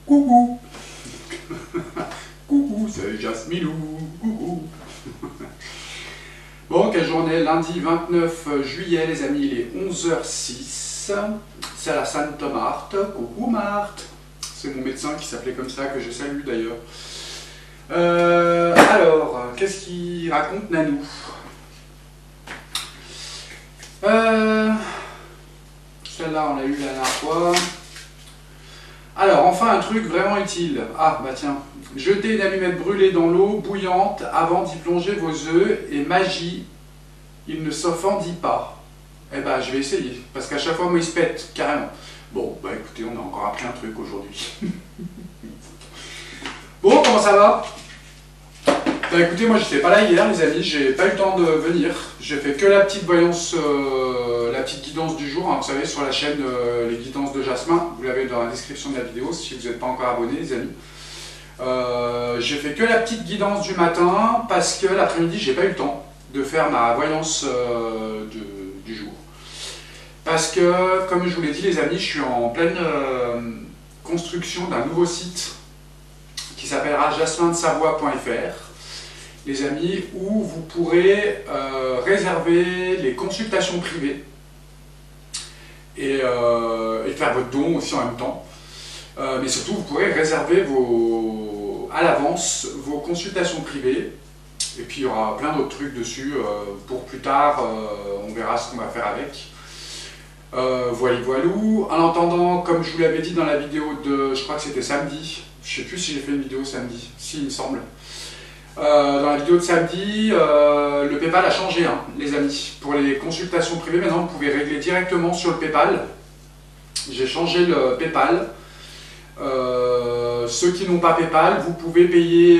Coucou. Coucou, c'est Jasmilou. Coucou. Bon, quelle journée? Lundi 29 juillet, les amis, il est 11h06. C'est à la Sainte Marthe. Coucou Marthe. C'est mon médecin qui s'appelait comme ça, que je salue d'ailleurs. Alors, qu'est-ce qu'il raconte Nanou? Celle-là, on l'a eu la dernière fois. Alors, enfin, un truc vraiment utile. Ah, bah tiens. Jetez une allumette brûlée dans l'eau bouillante avant d'y plonger vos œufs et magie, il ne s'offendit pas. Eh ben, je vais essayer, parce qu'à chaque fois, moi, il se pète, carrément. Bon, bah écoutez, on a encore appris un truc aujourd'hui. Bon, comment ça va? Bah écoutez, moi, j'étais pas là hier, les amis, j'ai pas eu le temps de venir. J'ai fait que la petite voyance, la petite guidance du jour, hein, vous savez, sur la chaîne Les Guidances de Jasmin. Vous l'avez dans la description de la vidéo, si vous n'êtes pas encore abonné, les amis. J'ai fait que la petite guidance du matin, parce que l'après-midi, j'ai pas eu le temps de faire ma voyance du jour. Parce que, comme je vous l'ai dit, les amis, je suis en pleine construction d'un nouveau site qui s'appellera jasmindesavoie.fr. Les amis, où vous pourrez réserver les consultations privées et faire votre don aussi en même temps. Mais surtout, vous pourrez réserver à l'avance vos consultations privées. Et puis, il y aura plein d'autres trucs dessus pour plus tard. On verra ce qu'on va faire avec. Voilou. En attendant, comme je vous l'avais dit dans la vidéo de, je crois que c'était samedi. Je ne sais plus si j'ai fait une vidéo samedi. Si, il me semble. Dans la vidéo de samedi, le PayPal a changé, hein, les amis. Pour les consultations privées, maintenant, vous pouvez régler directement sur le PayPal. J'ai changé le PayPal. Ceux qui n'ont pas PayPal, vous pouvez payer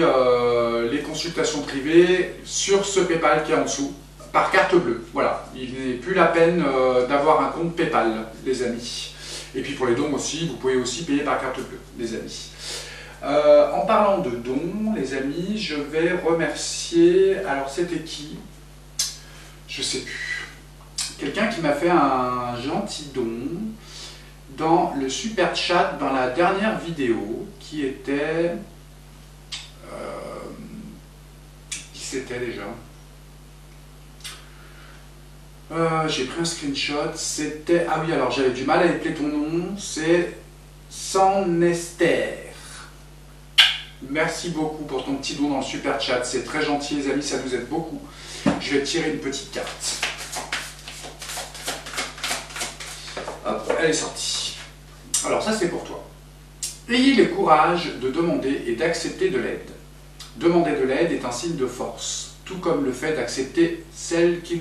les consultations privées sur ce PayPal qui est en dessous, par carte bleue. Voilà, il n'est plus la peine d'avoir un compte PayPal, les amis. Et puis pour les dons aussi, vous pouvez aussi payer par carte bleue, les amis. En parlant de dons, les amis, je vais remercier, alors c'était qui? Je sais plus. Quelqu'un qui m'a fait un gentil don dans le super chat dans la dernière vidéo, qui était... qui c'était déjà? J'ai pris un screenshot, c'était... Ah oui, alors j'avais du mal à épeler ton nom, c'est Sanester. Merci beaucoup pour ton petit don dans le super chat, c'est très gentil les amis, ça nous aide beaucoup. Je vais tirer une petite carte. Hop, elle est sortie. Alors ça c'est pour toi. Ayez le courage de demander et d'accepter de l'aide. Demander de l'aide est un signe de force, tout comme le fait d'accepter celle qu'on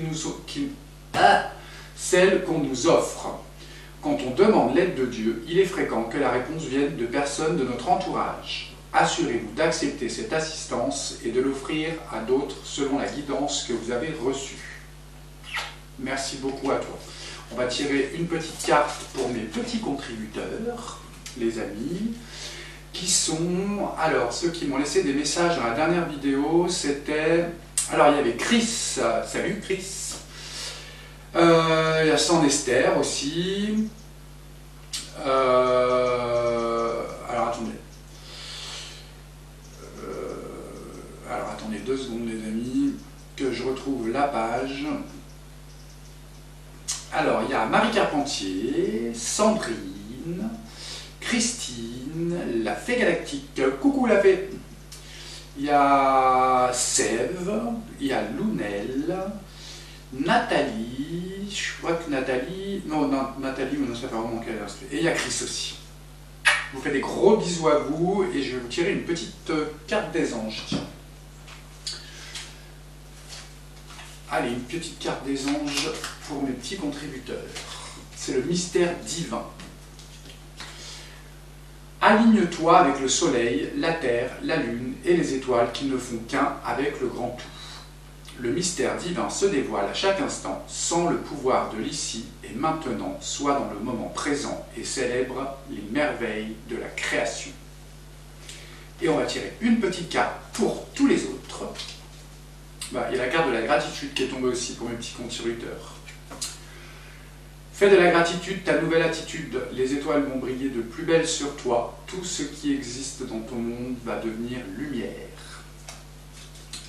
nous offre. Quand on demande l'aide de Dieu, il est fréquent que la réponse vienne de personnes de notre entourage. Assurez-vous d'accepter cette assistance et de l'offrir à d'autres selon la guidance que vous avez reçue. Merci beaucoup à toi. On va tirer une petite carte pour mes petits contributeurs, les amis, qui sont... Alors, ceux qui m'ont laissé des messages dans la dernière vidéo, c'était... Alors, il y avait Chris. Salut Chris. Il y a Sanester aussi. Alors, attendez. Alors attendez 2 secondes les amis, que je retrouve la page. Alors il y a Marie Carpentier, Sandrine, Christine, la Fée Galactique, coucou la Fée. Il y a Sève, il y a Lounel, Nathalie, je crois que Nathalie, non Nathalie, mais non, ça fait vraiment qu'elle est. Et il y a Chris aussi. Je vous fais des gros bisous à vous et je vais vous tirer une petite carte des anges. Tiens. Allez, une petite carte des anges pour mes petits contributeurs. C'est le mystère divin. Aligne-toi avec le soleil, la terre, la lune et les étoiles qui ne font qu'un avec le grand tout. Le mystère divin se dévoile à chaque instant sans le pouvoir de l'ici et maintenant, soit dans le moment présent et célèbre les merveilles de la création. Et on va tirer une petite carte pour tous les autres. Il y a la carte de la gratitude qui est tombée aussi pour mes petits contributeurs. Fais de la gratitude ta nouvelle attitude. Les étoiles vont briller de plus belle sur toi. Tout ce qui existe dans ton monde va devenir lumière.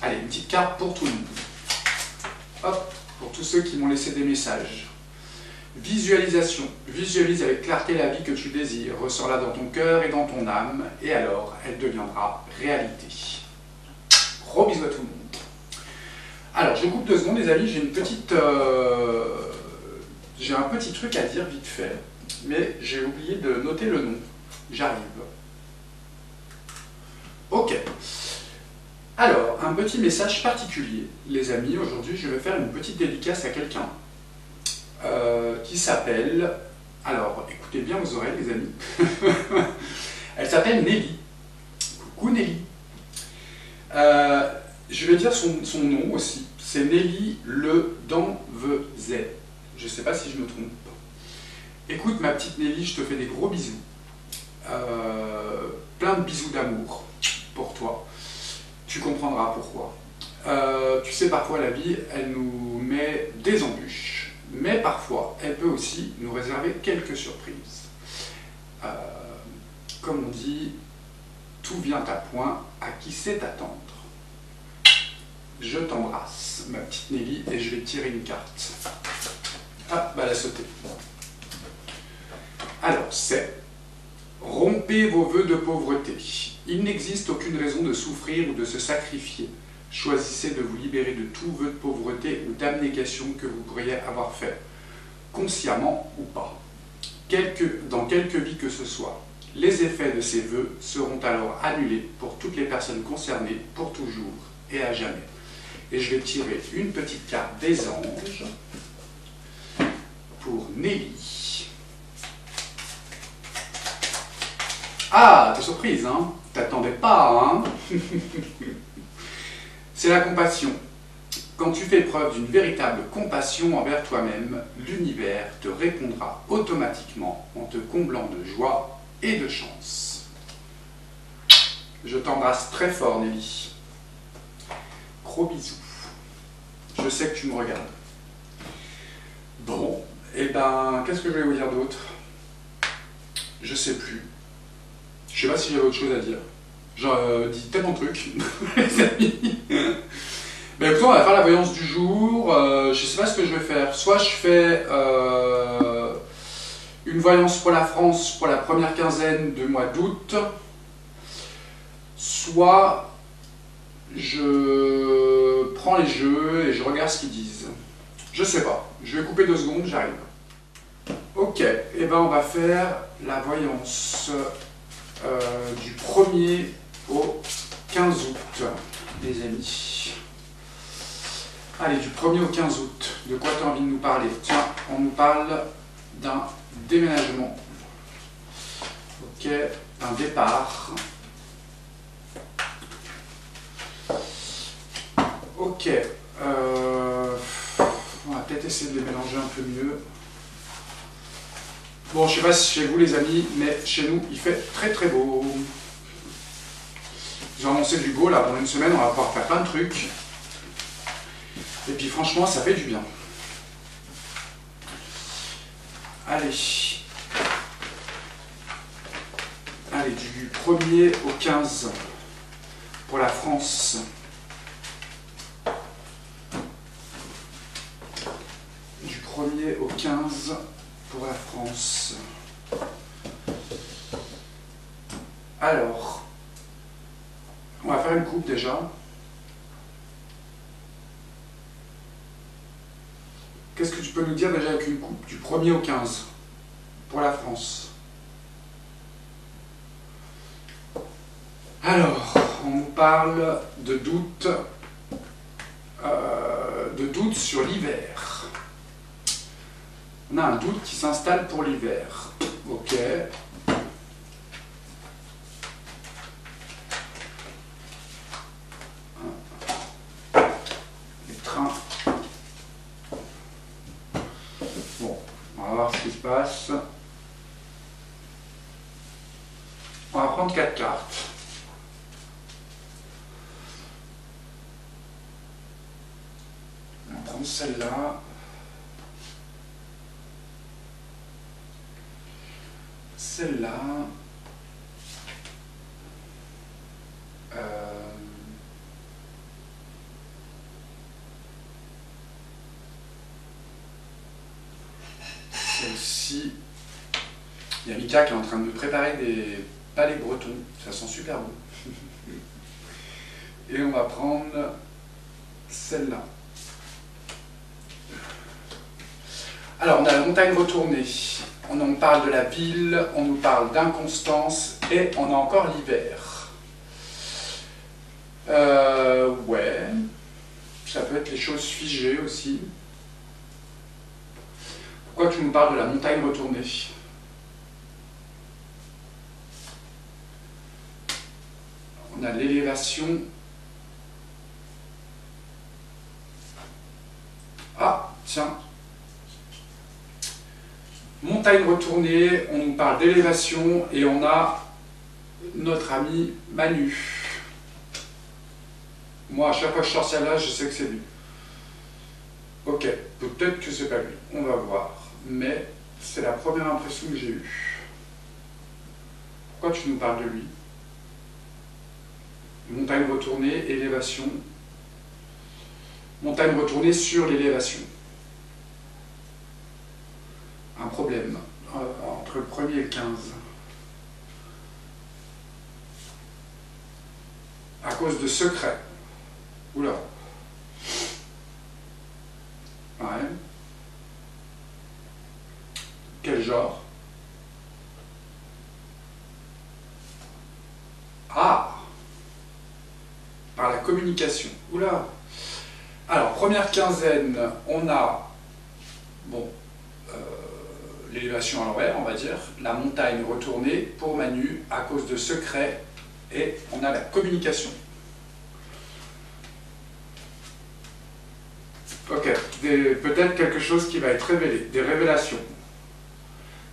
Allez, une petite carte pour tout le monde. Hop, pour tous ceux qui m'ont laissé des messages. Visualisation. Visualise avec clarté la vie que tu désires. Ressors-la dans ton cœur et dans ton âme. Et alors, elle deviendra réalité. Gros bisous à tout le monde. Alors, je coupe 2 secondes, les amis. J'ai une petite... j'ai un petit truc à dire vite fait. Mais j'ai oublié de noter le nom. J'arrive. Ok. Alors, un petit message particulier. Les amis, aujourd'hui, je vais faire une petite dédicace à quelqu'un. Qui s'appelle, alors écoutez bien vos oreilles les amis, elle s'appelle Nelly. Coucou Nelly. Je vais dire son nom aussi, c'est Nelly Le Danvezet. Je ne sais pas si je me trompe. Écoute ma petite Nelly, je te fais des gros bisous. Plein de bisous d'amour pour toi. Tu comprendras pourquoi. Tu sais, parfois la vie, elle nous met des embûches. Mais parfois, elle peut aussi nous réserver quelques surprises. Comme on dit, tout vient à point à qui sait attendre. Je t'embrasse, ma petite Nelly, et je vais tirer une carte. Ah, bah elle a sauté. Alors, c'est « Rompez vos vœux de pauvreté. Il n'existe aucune raison de souffrir ou de se sacrifier. Choisissez de vous libérer de tout vœu de pauvreté ou d'abnégation que vous pourriez avoir fait, consciemment ou pas, dans quelque vie que ce soit. Les effets de ces vœux seront alors annulés pour toutes les personnes concernées, pour toujours et à jamais. » Et je vais tirer une petite carte des anges pour Nelly. Ah, t'es surprise, hein? T'attendais pas, hein? C'est la compassion. Quand tu fais preuve d'une véritable compassion envers toi-même, l'univers te répondra automatiquement en te comblant de joie et de chance. Je t'embrasse très fort, Nelly. Gros bisous. Je sais que tu me regardes. Bon, et ben, qu'est-ce que je vais vous dire d'autre? Je sais plus. Je sais pas si j'avais autre chose à dire. J'en dis tellement de trucs, les amis. Ben écoutez, on va faire la voyance du jour. Je sais pas ce que je vais faire. Soit je fais une voyance pour la France pour la première quinzaine du mois d'août, soit je prends les jeux et je regarde ce qu'ils disent. Je sais pas. Je vais couper 2 secondes, j'arrive. Ok, et ben on va faire la voyance du 1er au 15 août, les amis. Allez, du 1er au 15 août, de quoi tu as envie de nous parler? Tiens, on nous parle d'un déménagement. Ok, d'un départ. Ok, on va peut-être essayer de les mélanger un peu mieux. Bon, je sais pas si chez vous les amis, mais chez nous, il fait très très beau. J'ai annoncé du beau, là, pendant une semaine, on va pouvoir faire plein de trucs. Et puis franchement, ça fait du bien. Allez. Allez, du 1er au 15 pour la France. Du 1er au 15 pour la France. Alors, on va faire une coupe déjà. Qu'est-ce que tu peux nous dire déjà avec une coupe du 1er au 15 pour la France? Alors, on nous parle de doute sur l'hiver. On a un doute qui s'installe pour l'hiver. Ok. Les trains. Bon, on va voir ce qui se passe. On va prendre 4 cartes. On va prendre celle-là. Celle-là, celle-ci, il y a Mika qui est en train de me préparer des palais bretons, ça sent super bon. Et on va prendre celle-là. Alors, on a la montagne retournée, on nous parle de la ville, on nous parle d'inconstance et on a encore l'hiver. Ouais, ça peut être les choses figées aussi. Pourquoi tu nous parles de la montagne retournée? On a l'élévation. Ah, tiens. Montagne retournée, on nous parle d'élévation et on a notre ami Manu. Moi, à chaque fois que je sors celle-là, je sais que c'est lui. Ok, peut-être que c'est pas lui, on va voir. Mais c'est la première impression que j'ai eue. Pourquoi tu nous parles de lui? Montagne retournée, élévation. Montagne retournée sur l'élévation. Un problème entre le 1er et le 15. À cause de secrets. Oula. Ouais. Quel genre? Ah! Par la communication. Oula! Alors, première quinzaine, on a, bon, l'élévation à l'envers, on va dire, la montagne retournée pour Manu à cause de secrets, et on a la communication. Ok, peut-être quelque chose qui va être révélé, des révélations,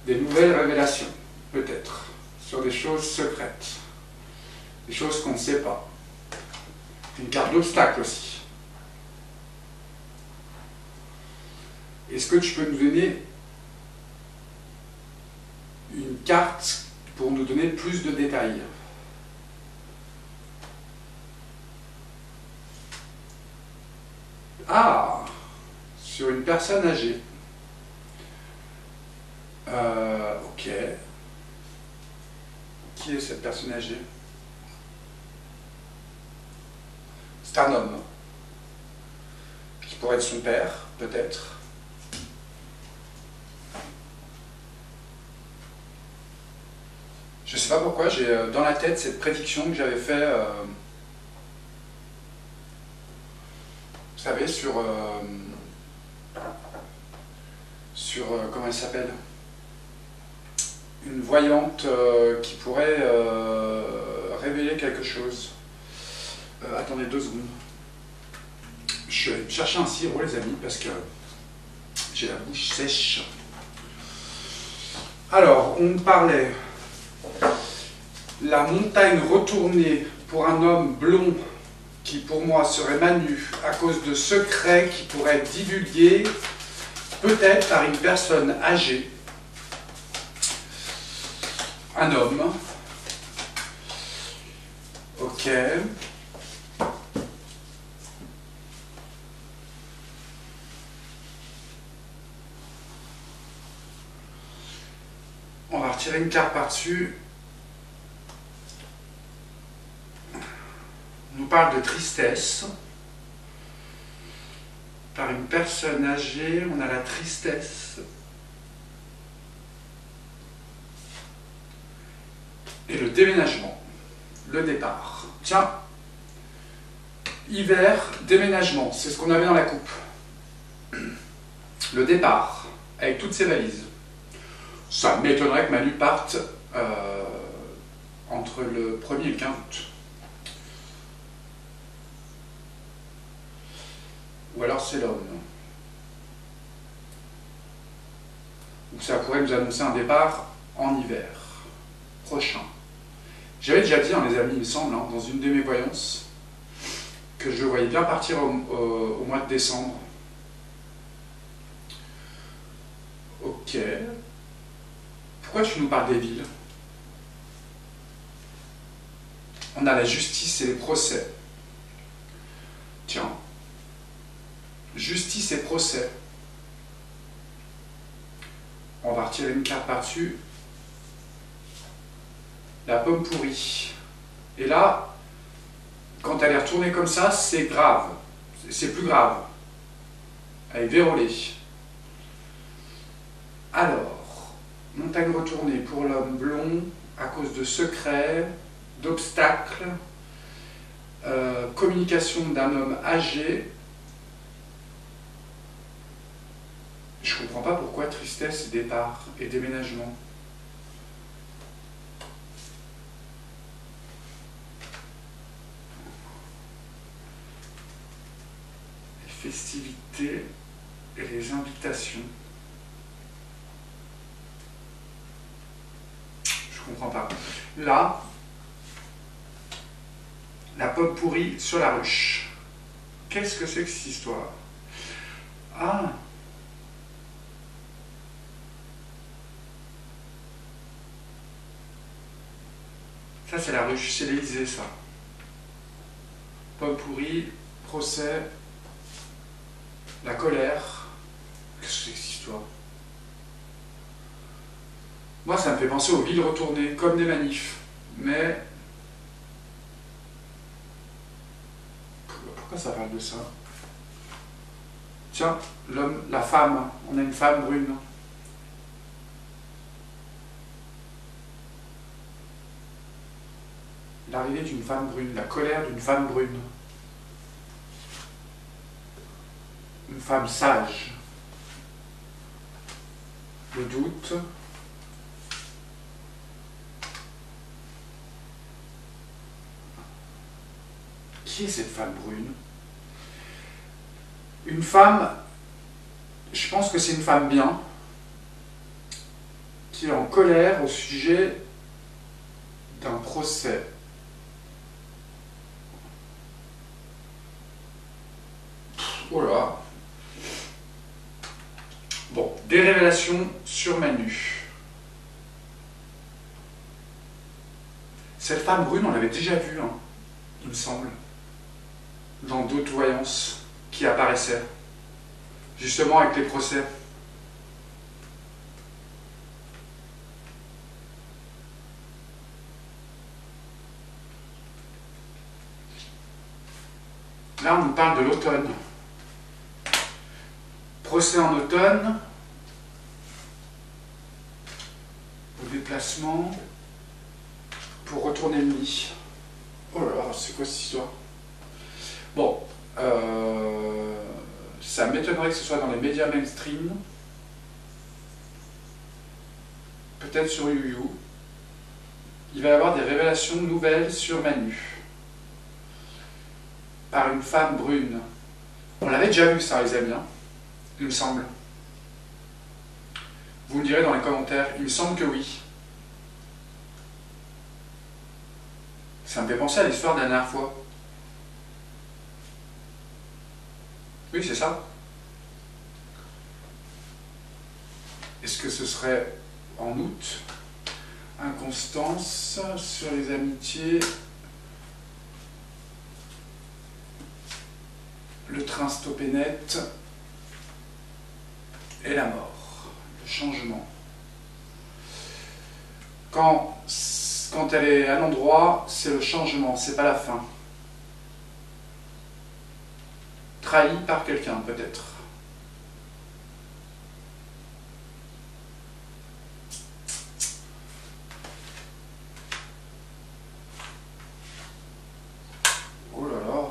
des nouvelles révélations, peut-être, sur des choses secrètes, des choses qu'on ne sait pas. Une carte d'obstacle aussi. Est-ce que tu peux nous donner une carte pour nous donner plus de détails? Ah, sur une personne âgée. Ok. Qui est cette personne âgée? C'est un homme. Qui pourrait être son père, peut-être. Je ne sais pas pourquoi, j'ai dans la tête cette prédiction que j'avais fait, vous savez, sur comment elle s'appelle? Une voyante qui pourrait révéler quelque chose. Attendez 2 secondes. Je vais chercher un sirop, les amis, parce que j'ai la bouche sèche. Alors, on parlait la montagne retournée pour un homme blond qui pour moi serait Manu à cause de secrets qui pourraient être divulgués peut-être par une personne âgée, un homme. Ok. On va retirer une carte par-dessus. On nous parle de tristesse. Par une personne âgée, on a la tristesse. Et le déménagement, le départ. Tiens, hiver, déménagement, c'est ce qu'on avait dans la coupe. Le départ, avec toutes ses valises. Ça m'étonnerait que Manu parte entre le 1er et le 15 août. Ou alors c'est l'homme. Ou ça pourrait nous annoncer un départ en hiver prochain. J'avais déjà dit, les amis, il me semble, dans une de mes voyances, que je le voyais bien partir au mois de décembre. Ok. Pourquoi tu nous parles des villes? On a la justice et les procès. Tiens, justice et procès. On va retirer une carte par-dessus. La pomme pourrie. Et là, quand elle est retournée comme ça, c'est grave. C'est plus grave. Elle est vérolée. Alors, montagne retournée pour l'homme blond, à cause de secrets, d'obstacles, communication d'un homme âgé. Je comprends pas pourquoi tristesse, départ et déménagement. Les festivités et les invitations. Je comprends pas. Là, la pomme pourrie sur la ruche. Qu'est-ce que c'est que cette histoire? Ah! Ça, c'est la ruche, c'est l'Élysée, ça. Pomme pourrie, procès, la colère. Qu'est-ce que c'est que cette histoire? Moi, ça me fait penser aux villes retournées, comme des manifs. Mais... pourquoi ça parle de ça? Tiens, l'homme, la femme. On a une femme brune. L'arrivée d'une femme brune, la colère d'une femme brune. Une femme sage. Le doute. Qui est cette femme brune? Une femme, je pense que c'est une femme bien, qui est en colère au sujet d'un procès. Voilà. Bon, des révélations sur Manu. Cette femme brune, on l'avait déjà vue, hein, il me semble, dans d'autres voyances qui apparaissaient, justement avec les procès. Là, on nous parle de l'automne. Procès en automne, au déplacement, pour retourner le nid. Oh là là, c'est quoi cette histoire? Bon, ça m'étonnerait que ce soit dans les médias mainstream, peut-être sur YouYou. Il va y avoir des révélations nouvelles sur Manu, par une femme brune. On l'avait déjà vu ça, les amis, hein, il me semble. Vous me direz dans les commentaires, il me semble que oui. Ça me fait penser à l'histoire de la dernière fois. Oui, c'est ça. Est-ce que ce serait en août? Inconstance sur les amitiés. Le train stoppé net. Et la mort. Le changement. Quand elle est à l'endroit, c'est le changement, c'est pas la fin. Trahi par quelqu'un, peut-être. Oh là là.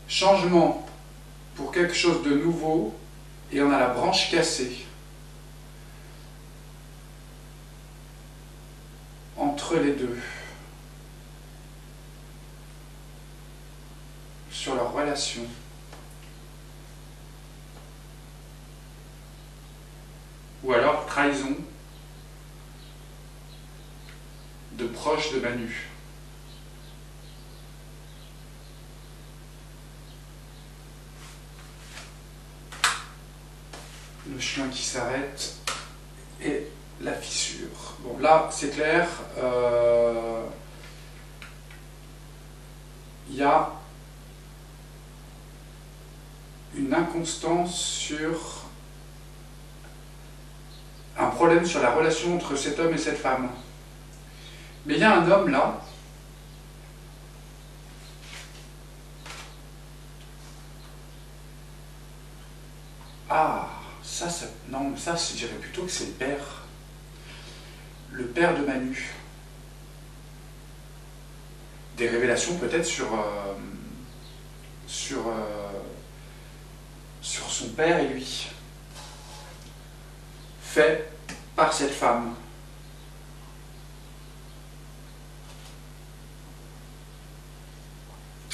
Changement pour quelque chose de nouveau, et on a la branche cassée. Entre les deux. Sur leur relation. Ou alors trahison de proches de Manu. Le chien qui s'arrête et la fissure. Bon, là, c'est clair. Il y a une inconstance sur un problème sur la relation entre cet homme et cette femme. Mais il y a un homme là, non, ça, je dirais plutôt que c'est le père de Manu. Des révélations peut-être sur son père et lui, fait par cette femme.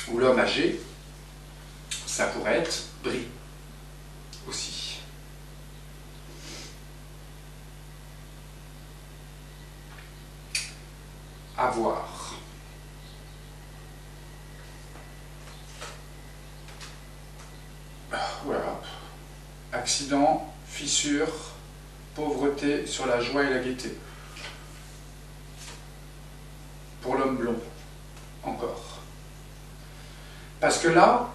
Ou l'homme âgé, ça pourrait être Brie aussi. À voir. Voilà. Accident, fissure, pauvreté sur la joie et la gaieté. Pour l'homme blond, encore. Parce que là,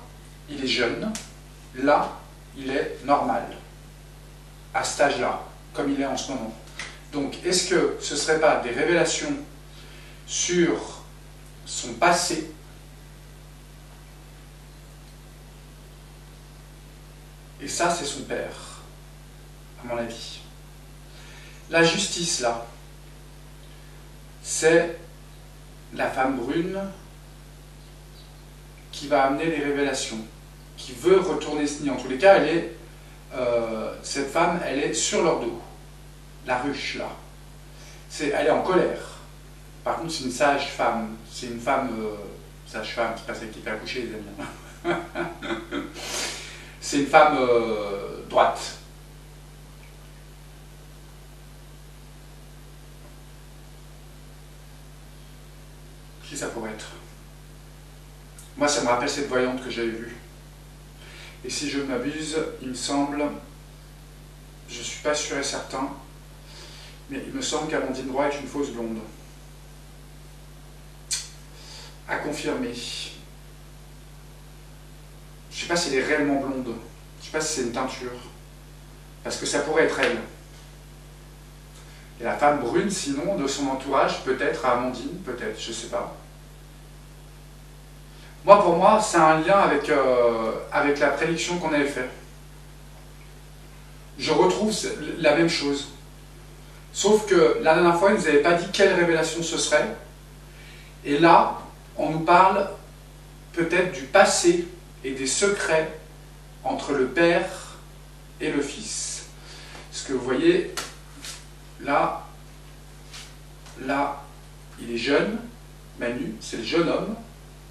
il est jeune, là, il est normal, à cet âge-là, comme il est en ce moment. Donc, est-ce que ce ne serait pas des révélations sur son passé, et ça, c'est son père, à mon avis. La justice, là, c'est la femme brune qui va amener les révélations, qui veut retourner ce nid. En tous les cas, cette femme, elle est sur leur dos. La ruche, là. Elle est en colère. Par contre, c'est une sage femme. C'est une femme, sage femme, c'est pas celle qui fait accoucher, les amis. C'est une femme droite. Qui ça pourrait être? Moi, ça me rappelle cette voyante que j'avais vue. Et si je m'abuse, il me semble, je ne suis pas sûr et certain, mais il me semble qu'Amandine Roy est une fausse blonde. À confirmer. Je ne sais pas si elle est réellement blonde. Je ne sais pas si c'est une teinture. Parce que ça pourrait être elle. Et la femme brune, sinon, de son entourage, peut-être à Amandine, peut-être, je ne sais pas. Moi, pour moi, c'est un lien avec la prédiction qu'on avait faite. Je retrouve la même chose. Sauf que la dernière fois, il ne nous avait pas dit quelle révélation ce serait. Et là, on nous parle peut-être du passé et des secrets entre le père et le fils. Ce que vous voyez, là, il est jeune, Manu, c'est le jeune homme,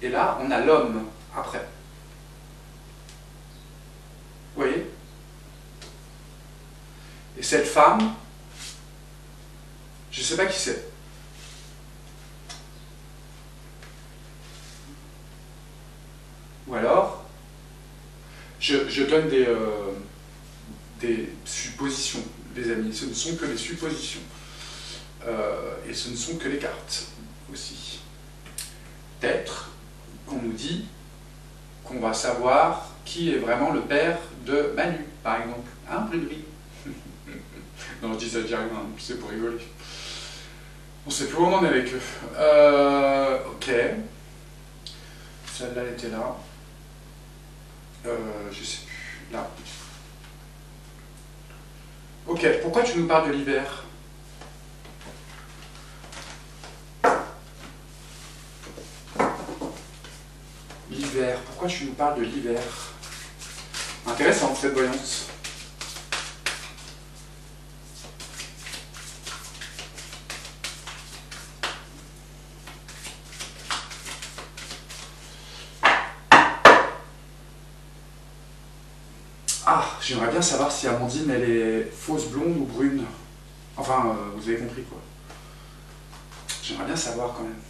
et là, on a l'homme après. Vous voyez? Et cette femme, je ne sais pas qui c'est. Ou alors, je donne des suppositions, les amis. Ce ne sont que des suppositions. Et ce ne sont que les cartes aussi. Peut-être qu'on nous dit qu'on va savoir qui est vraiment le père de Manu, par exemple. Hein, Brie? Non, je dis ça, je dis rien, c'est pour rigoler. On ne sait plus où on en est avec eux. Ok. Celle-là, elle était là. Je sais plus. Là. Ok, pourquoi tu nous parles de l'hiver? L'hiver, pourquoi tu nous parles de l'hiver? Intéressant cette voyance. Ah, j'aimerais bien savoir si Amandine, elle est fausse blonde ou brune. Enfin, vous avez compris quoi. J'aimerais bien savoir quand même.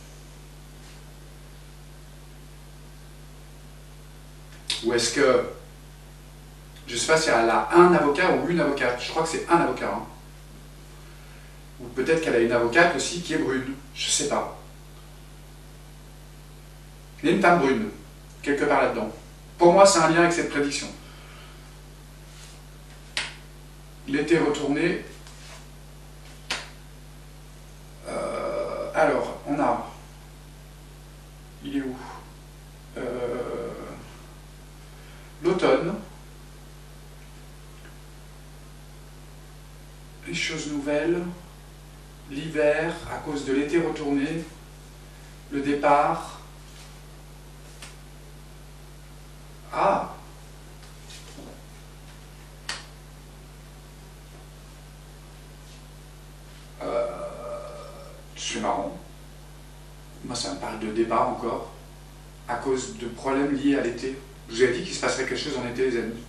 Ou est-ce que... Je sais pas si elle a un avocat ou une avocate. Je crois que c'est un avocat. Hein. Ou peut-être qu'elle a une avocate aussi qui est brune, je sais pas. Il y a une femme brune, quelque part là-dedans. Pour moi, c'est un lien avec cette prédiction. L'été retourné. Alors, on a... Il est où? L'automne. Les choses nouvelles. L'hiver, à cause de l'été retourné. Le départ. Ah! C'est marrant. Moi, ça me parle de départ encore, à cause de problèmes liés à l'été. Je vous ai dit qu'il se passerait quelque chose en été, les amis.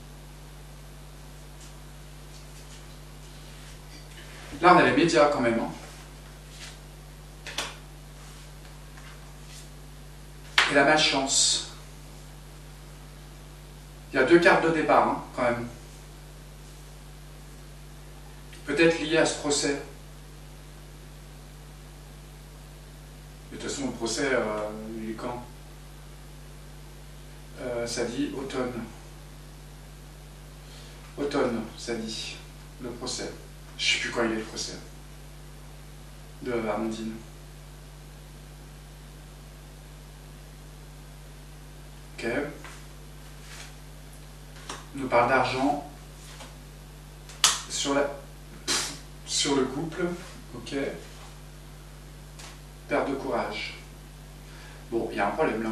Là, on a les médias quand même. Hein. Et la malchance. Il y a deux cartes de départ, hein, quand même. Peut-être lié à ce procès. De toute façon, le procès, il est quand? Ça dit automne. Automne, ça dit. Le procès. Je ne sais plus quand il est le procès. De Amandine. Ok. On nous parle d'argent. Sur le couple. Ok. Perte de courage. Bon, il y a un problème là.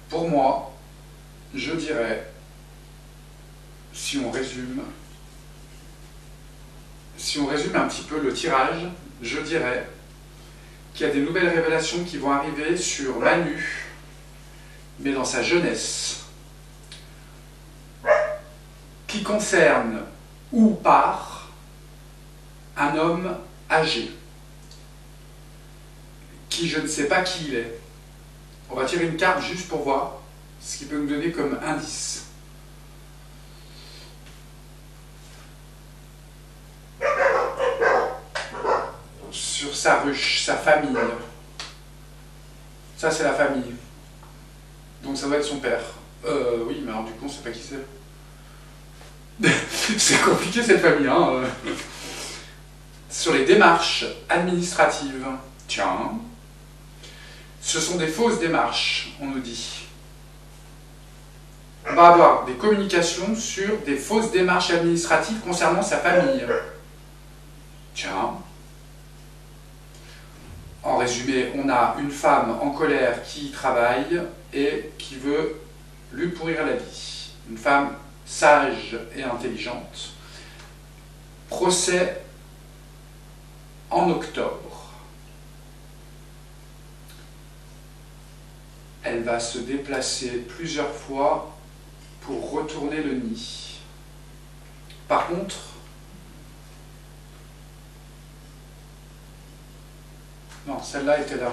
Pour moi, je dirais, si on résume un petit peu le tirage, je dirais qu'il y a des nouvelles révélations qui vont arriver sur Manu, mais dans sa jeunesse, qui concerne ou par un homme âgé, qui je ne sais pas qui il est. On va tirer une carte juste pour voir ce qu'il peut nous donner comme indice. Sur sa ruche, sa famille. Ça, c'est la famille. Donc ça doit être son père. Oui, mais alors du coup, on ne sait pas qui c'est. C'est compliqué cette famille, hein. Sur les démarches administratives. Tiens. Ce sont des fausses démarches, on nous dit. On va avoir des communications sur des fausses démarches administratives concernant sa famille. Tiens. En résumé, on a une femme en colère qui travaille et qui veut lui pourrir la vie. Une femme sage et intelligente. Procès en octobre. Elle va se déplacer plusieurs fois pour retourner le nid. Par contre, non, celle-là était là.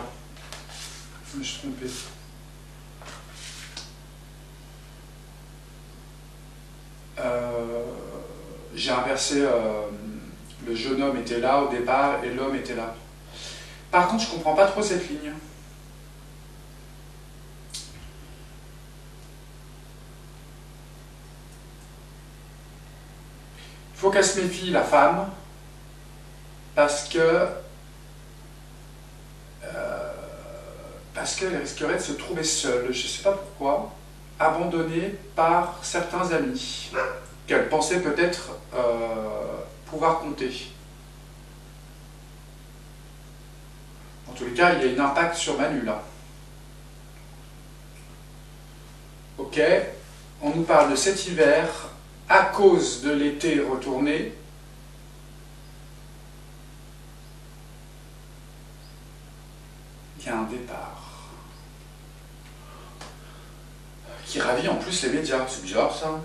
Je me suis trompé. J'ai inversé, le jeune homme était là au départ et l'homme était là. Par contre, je ne comprends pas trop cette ligne. Il faut qu'elle se méfie, la femme, parce qu'elle risquerait de se trouver seule, je ne sais pas pourquoi, abandonnée par certains amis, qu'elle pensait peut-être pouvoir compter. En tous les cas, il y a un impact sur Manu là. Ok, on nous parle de cet hiver, à cause de l'été retourné, il y a un départ. Qui ravit en plus les médias, c'est bizarre ça.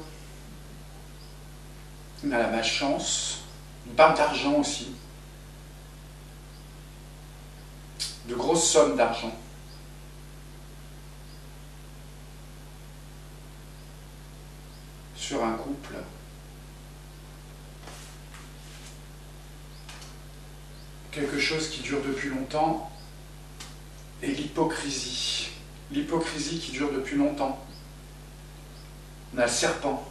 On a la malchance, on nous parle d'argent aussi. De grosses sommes d'argent. Sur un couple. quelque chose qui dure depuis longtemps et l'hypocrisie. L'hypocrisie qui dure depuis longtemps. On a le serpent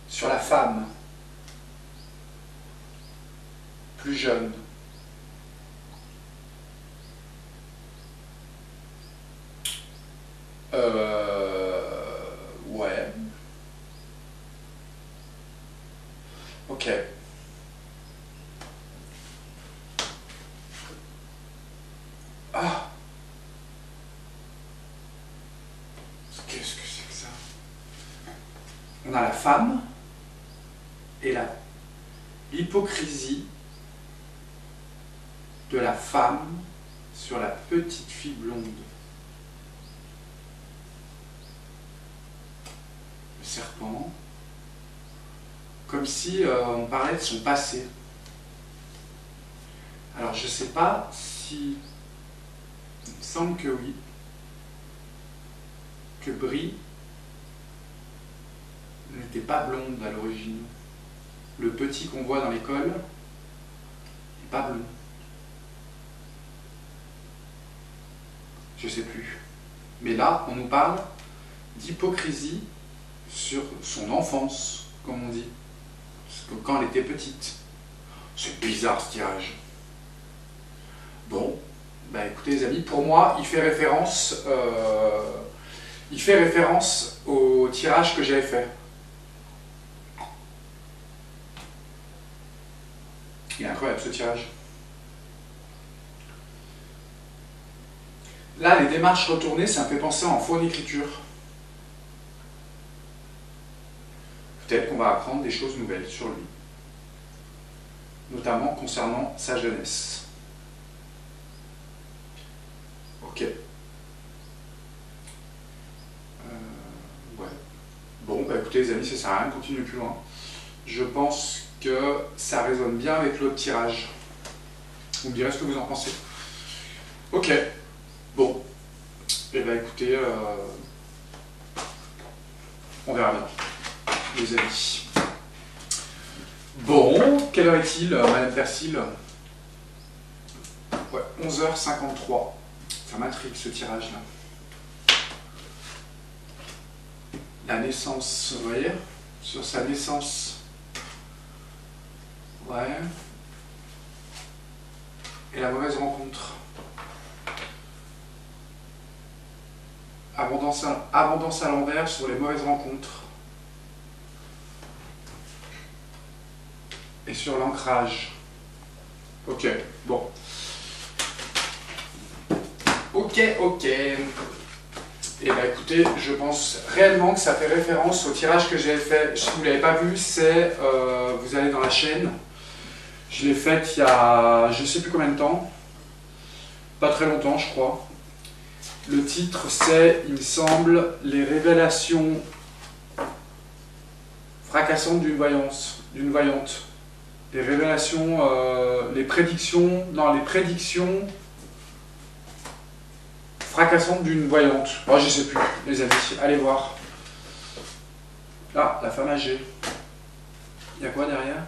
sur la femme, plus jeune. Ouais. Ok. Ah. Qu'est-ce que c'est que ça? On a la femme et l'hypocrisie de la femme sur la petite fille blonde. Le serpent, comme si on parlait de son passé. Alors je ne sais pas si... Il me semble que oui. Que Brie n'était pas blonde à l'origine. Le petit qu'on voit dans l'école n'est pas blond. Je sais plus. Mais là, on nous parle d'hypocrisie sur son enfance, comme on dit. Quand elle était petite. C'est bizarre ce tirage. Bon, bah écoutez les amis, pour moi, il fait référence au tirage que j'avais fait. Il est incroyable ce tirage. Là, les démarches retournées, ça me fait penser en faune écriture. Peut-être qu'on va apprendre des choses nouvelles sur lui. Notamment concernant sa jeunesse. Ok. Ouais. Bon, bah écoutez les amis, ça sert à rien de continuer plus loin. Je pense que ça résonne bien avec l'autre tirage. Vous me direz ce que vous en pensez. Ok. Bon. Et bah écoutez, on verra bien, les amis. Bon, quelle heure est-il, Madame Persil? Ouais, 11h53. Ça m'intrigue ce tirage-là. La naissance, vous voyez? Sur sa naissance. Ouais. Et la mauvaise rencontre. Abondance à l'envers sur les mauvaises rencontres. Et sur l'ancrage. Ok, bon. Ok. Et bah écoutez, je pense réellement que ça fait référence au tirage que j'ai fait. Si vous ne l'avez pas vu, c'est vous allez dans la chaîne. Je l'ai faite il y a je ne sais plus combien de temps. Pas très longtemps, je crois. Le titre c'est, il me semble, les révélations fracassantes d'une voyante. Les révélations, les prédictions fracassantes d'une voyante. Oh, je sais plus, les amis, allez voir. Ah, la femme âgée. Il y a quoi derrière?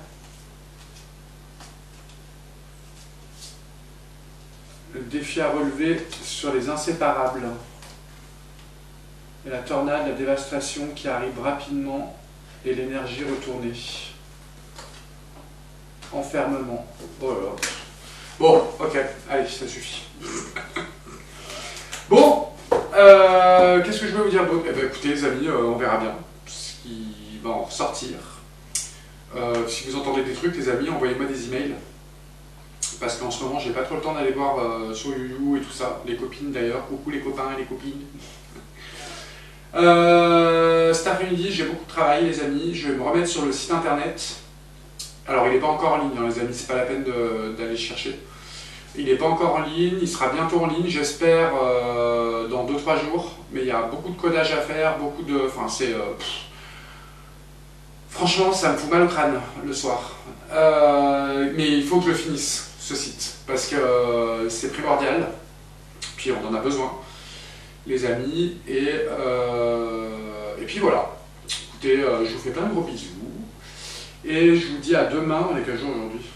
Le défi à relever sur les inséparables. Et la tornade, la dévastation qui arrive rapidement et l'énergie retournée. Enfermement. Oh là là. Bon, ok, allez, ça suffit. Bon, qu'est-ce que je vais vous dire? Eh ben, écoutez les amis, on verra bien ce qui va en ressortir. Si vous entendez des trucs les amis, envoyez-moi des emails. Parce qu'en ce moment, j'ai pas trop le temps d'aller voir sur YouYou et tout ça. Les copines d'ailleurs, coucou les copains et les copines. Cet après-midi, j'ai beaucoup travaillé les amis. Je vais me remettre sur le site internet. Alors, il n'est pas encore en ligne, hein, les amis, c'est pas la peine d'aller chercher. Il n'est pas encore en ligne, il sera bientôt en ligne, j'espère, dans 2-3 jours. Mais il y a beaucoup de codage à faire, beaucoup de... Enfin, c'est... Franchement, ça me fout mal au crâne le soir. Mais il faut que je le finisse, ce site, parce que c'est primordial. Puis on en a besoin, les amis. Et puis voilà. Écoutez, je vous fais plein de gros bisous. Et je vous dis à demain. On est quel jour aujourd'hui?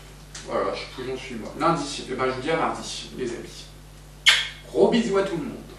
Voilà, je sais plus où j'en suis moi. Lundi, et ben je vous dis à mardi, les amis. Gros bisous à tout le monde.